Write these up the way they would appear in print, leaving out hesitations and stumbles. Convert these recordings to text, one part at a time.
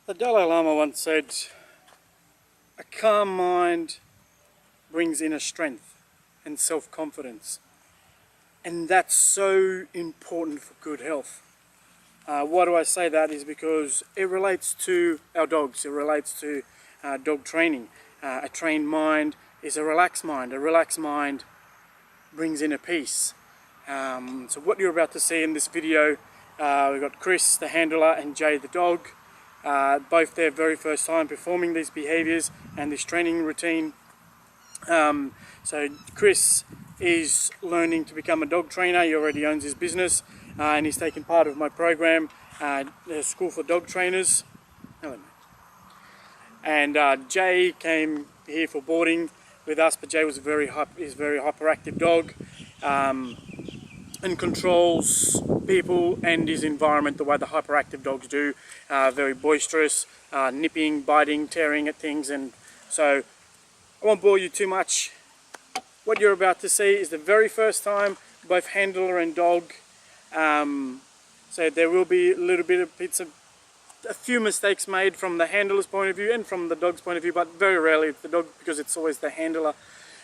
The Dalai Lama once said, "A calm mind brings inner strength and self-confidence." And that's so important for good health. Why do I say that? Is because it relates to our dogs, it relates to dog training. A trained mind is a relaxed mind. A relaxed mind brings inner peace. So what you're about to see in this video, we've got Chris, the handler, and Jay, the dog. Both their very first time performing these behaviors and this training routine. So Chris is learning to become a dog trainer. He already owns his business, and he's taken part of my program, the School for Dog Trainers. Hello, mate. And Jay came here for boarding with us, but Jay was a very hyperactive dog, and controls people and his environment the way the hyperactive dogs do. Very boisterous, nipping, biting, tearing at things. And so I won't bore you too much. What you're about to see is the very first time both handler and dog. So there will be a few mistakes made from the handler's point of view and from the dog's point of view, but very rarely the dog, because it's always the handler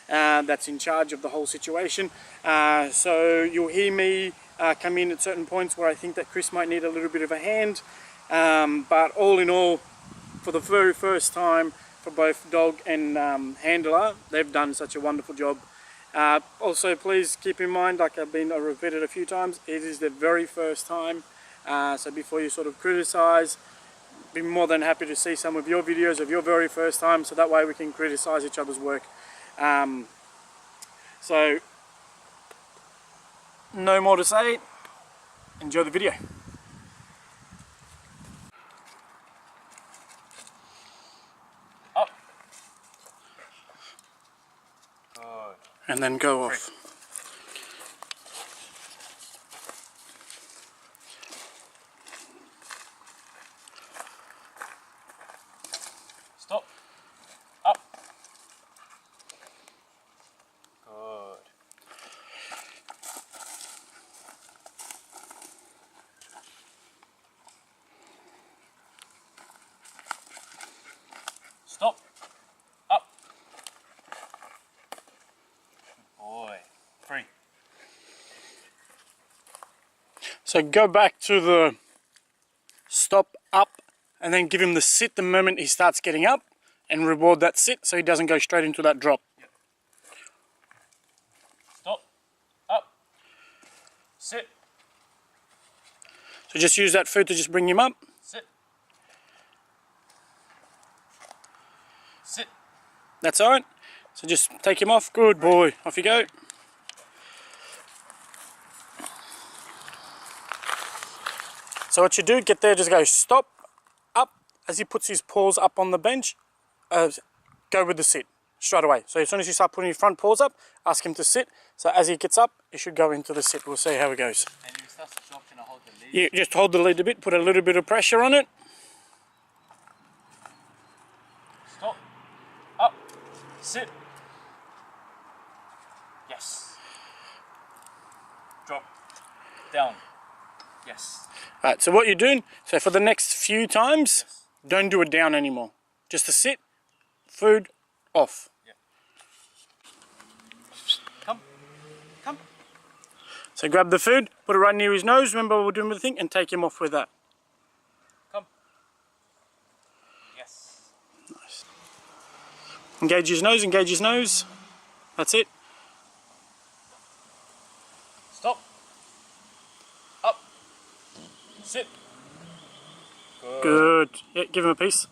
that's in charge of the whole situation. So you'll hear me come in at certain points where I think that Chris might need a little bit of a hand. But all in all, for the very first time for both dog and handler, they've done such a wonderful job. Also, please keep in mind, like I've repeated a few times, it is the very first time. So before you sort of criticize, be more than happy to see some of your videos of your very first time, so that way we can criticize each other's work. So no more to say. Enjoy the video. Up. Good. And then go off. Stop. Up. Good. Stop. Up. Good boy. Free. So go back to the stop, up, and then give him the sit the moment he starts getting up, and reward that sit so he doesn't go straight into that drop. Yep. Stop. Up. Sit. So just use that food to just bring him up. Sit. Sit. That's alright. So just take him off. Good boy. Off you go. So what you do, get there, just go stop, up. As he puts his paws up on the bench, go with the sit straight away. So as soon as you start putting your front paws up, ask him to sit. So as he gets up, he should go into the sit. We'll see how it goes. And you start to drop, can I hold the lead? Yeah, just hold the lead a bit, put a little bit of pressure on it. Stop. Up. Sit. Yes. Drop. Down. Yes. Alright, so what you're doing, so for the next few times, Yes. don't do it down anymore. Just a sit, food, off. Yeah. Come. Come. So grab the food, put it right near his nose, remember what we're doing with the thing, and take him off with that. Come. Yes. Nice. Engage his nose, engage his nose. That's it. Stop. Up. Sit. Good. Yeah, give him a piece.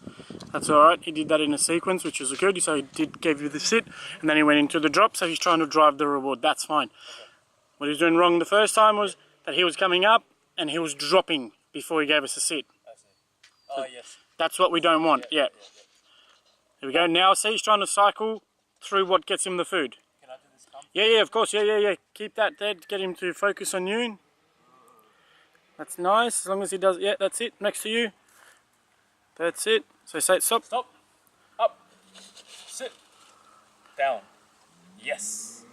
That's alright. He did that in a sequence, which was good. So he gave you the sit, and then he went into the drop, so he's trying to drive the reward. That's fine. What he was doing wrong the first time was that he was coming up and he was dropping before he gave us a sit. I see. Oh, yes. That's what we don't want. Yeah. Here we go. Now see, he's trying to cycle through what gets him the food. Can I do this? Come. Yeah, of course. Yeah. Keep that there. Get him to focus on you. That's nice. As long as he does, yeah, that's it. Next to you. That's it. So say stop. Stop. Up. Sit. Down. Yes.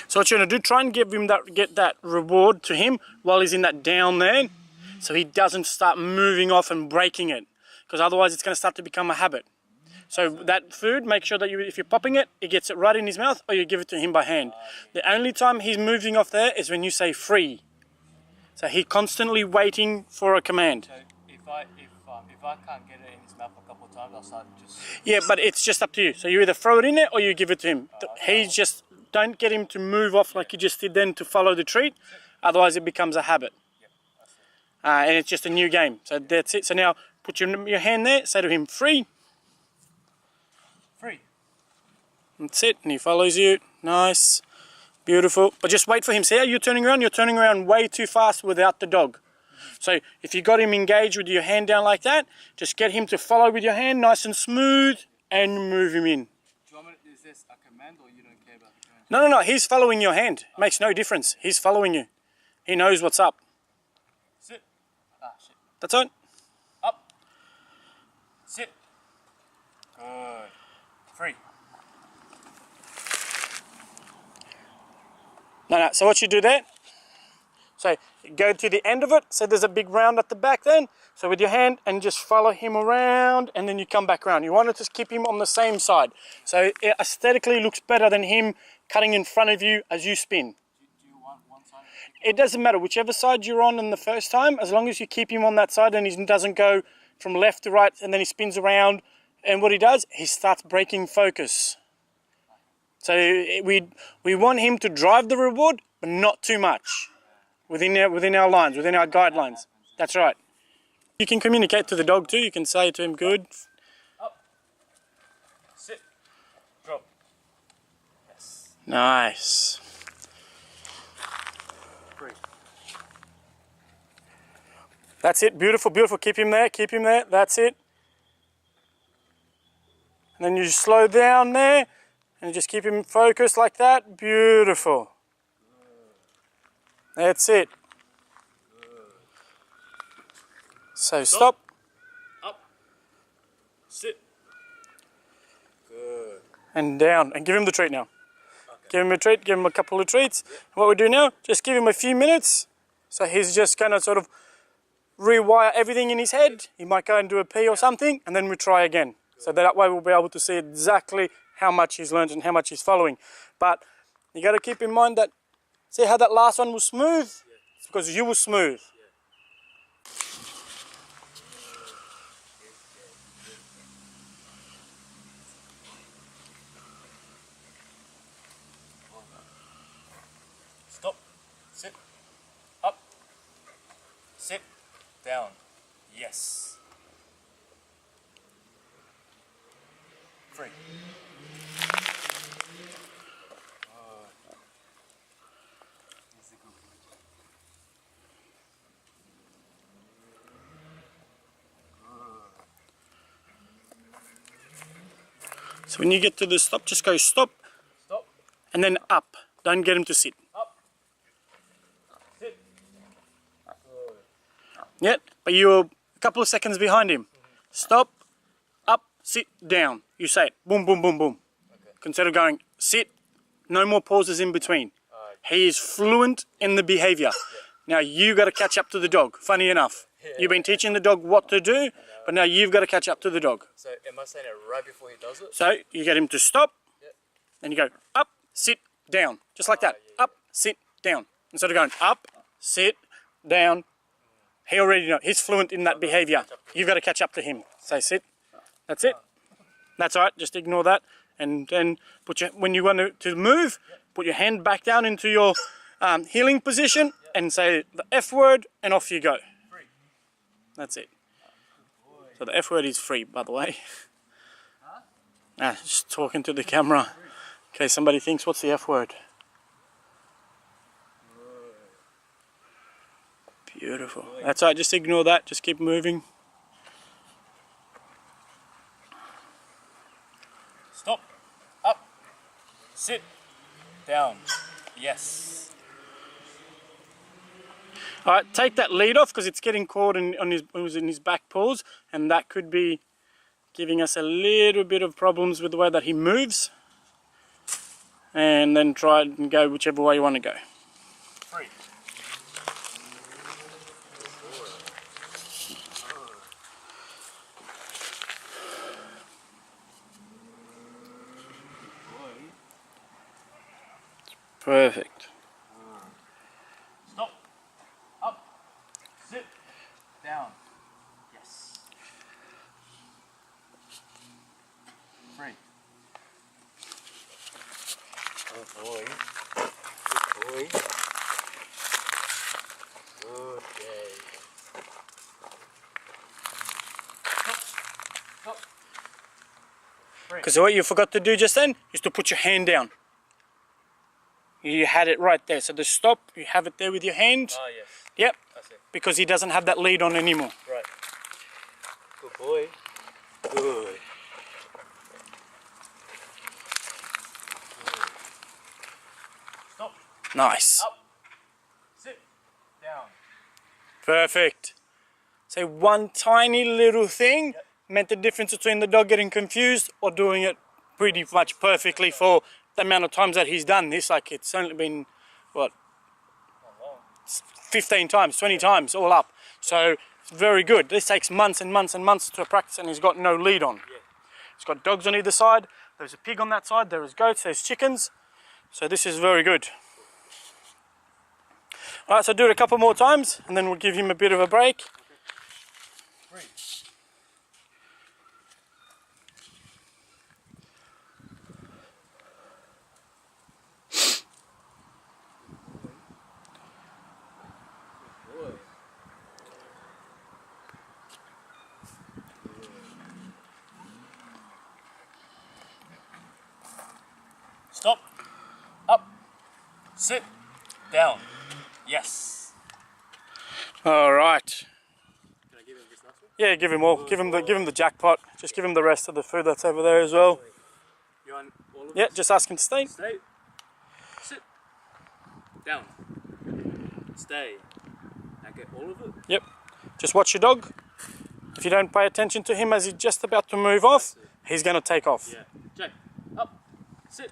So what you're going to do, try and give him get that reward to him while he's in that down there. so he doesn't start moving off and breaking it, because otherwise it's going to start to become a habit. So that food, make sure that if you're popping it, he gets it right in his mouth, or you give it to him by hand. The only time he's moving off there is when you say free. So he's constantly waiting for a command. So if I can't get it in his mouth a couple of times, I'll start just. Yeah, but it's just up to you. So you either throw it in there or you give it to him. He's just, don't get him to move off like you just did then to follow the treat. Otherwise it becomes a habit. And it's just a new game. So that's it. So now put your hand there, say to him, free. Free. That's it, and he follows you. Nice, beautiful. But just wait for him. See how you're turning around? You're turning around way too fast without the dog. So if you got him engaged with your hand down like that, just get him to follow with your hand, nice and smooth, and move him in. Do you want me, is this a command or you don't care about the command? No, he's following your hand. It makes no difference. He's following you. He knows what's up. Sit. Ah, shit. That's it. Up. Sit. Good. Free. No. So what you do there, so go to the end of it, so there's a big round at the back then, so with your hand, and just follow him around, and then you come back around. You want to just keep him on the same side, so it aesthetically looks better than him cutting in front of you as you spin. Do you want one side? It doesn't matter, whichever side you're on in the first time, as long as you keep him on that side and he doesn't go from left to right and then he spins around, and what he does, he starts breaking focus. So we want him to drive the reward, but not too much. Within our lines, within our guidelines. That's right. You can communicate to the dog too. You can say to him, good. Up. Sit. Drop. Yes. Nice. Free. That's it. Beautiful, beautiful. Keep him there. Keep him there. That's it. And then you slow down there and just keep him focused like that. Beautiful. That's it. So stop. Up. Sit. Good. And down. And give him the treat now. Okay. Give him a treat. Give him a couple of treats. And what we do now, just give him a few minutes. So he's just going to sort of rewire everything in his head. He might go and do a pee or something, and then we try again. So that way we'll be able to see exactly how much he's learned and how much he's following. But you got to keep in mind that, see how that last one was smooth? It's because you were smooth. Stop. Sit. Up. Sit. Down. Yes. Free. So when you get to the stop, just go stop. Stop. And then up. Don't get him to sit. Up. Sit. Yeah, but you're a couple of seconds behind him. Stop, up, sit, down. You say it. Boom, boom, boom, boom. Okay. Instead of going sit, no more pauses in between. He is fluent in the behavior. Now you got to catch up to the dog. Funny enough. You've been teaching the dog what to do, but now you've got to catch up to the dog. So am I saying it right before he does it? So you get him to stop, Yep. and you go up, sit, down. Just like that. Up, sit, down. Instead of going up, sit, down. He already knows. He's fluent in that behavior. You've got to catch up to him. Say sit. That's it. That's all right. Just ignore that. And then when you want to move, put your hand back down into your healing position and say the F word, and off you go. Free. That's it. So the F word is free, by the way. Just talking to the camera. Okay, somebody thinks, what's the F word? Beautiful. That's all right, just ignore that. Just keep moving. Stop. Up. Sit. Down. Yes. All right, take that lead off because it's getting caught in his back paws, and that could be giving us a little bit of problems with the way that he moves. And then try and go whichever way you want to go. Free. Perfect. Stop. Up. Sit. Down. Yes. 3. Good boy. Good boy. Good day. Stop. 3. Because what you forgot to do just then is to put your hand down. You had it right there. So the stop, you have it there with your hand. Ah, yes. Yep. That's it. Because he doesn't have that lead on anymore. Right. Good boy. Good. Stop. Nice. Up. Sit. Down. Perfect. So one tiny little thing meant the difference between the dog getting confused or doing it pretty much perfectly for the amount of times that he's done this. Like it's only been, what, 15 times, 20 times all up. So it's very good. This takes months and months and months to practice and he's got no lead on. Yeah. He's got dogs on either side. There's a pig on that side. There is goats. There's chickens. So this is very good. All right, so do it a couple more times and then we'll give him a bit of a break. 3. Stop. Up. Sit. Down. Yes. All right. Can I give him this last one? Yeah, give him all. Give him the jackpot. Just give him the rest of the food that's over there as well. You want all of Yeah, it? just ask him to stay. Stay. Sit. Down. Stay. Now get all of it. Yep. Just watch your dog. If you don't pay attention to him as he's just about to move off, he's going to take off. Yeah. Jack. Up. Sit.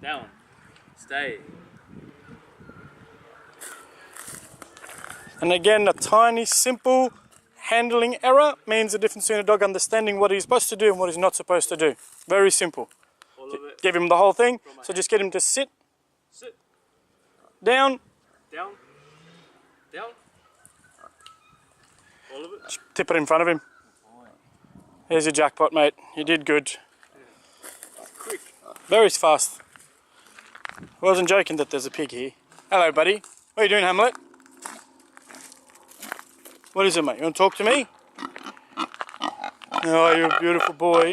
Down. Stay. And again, a tiny, simple handling error means the difference between a dog understanding what he's supposed to do and what he's not supposed to do. Very simple. All of it. Give him the whole thing. So just get him to sit, Sit. down, Down. Down. All of it. tip it in front of him. Here's your jackpot, mate. You did good. Quick. Very fast. I wasn't joking that there's a pig here. Hello, buddy. What are you doing, Hamlet? What is it, mate? You want to talk to me? Oh, you're a beautiful boy.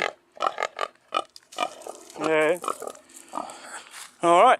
Yeah. All right.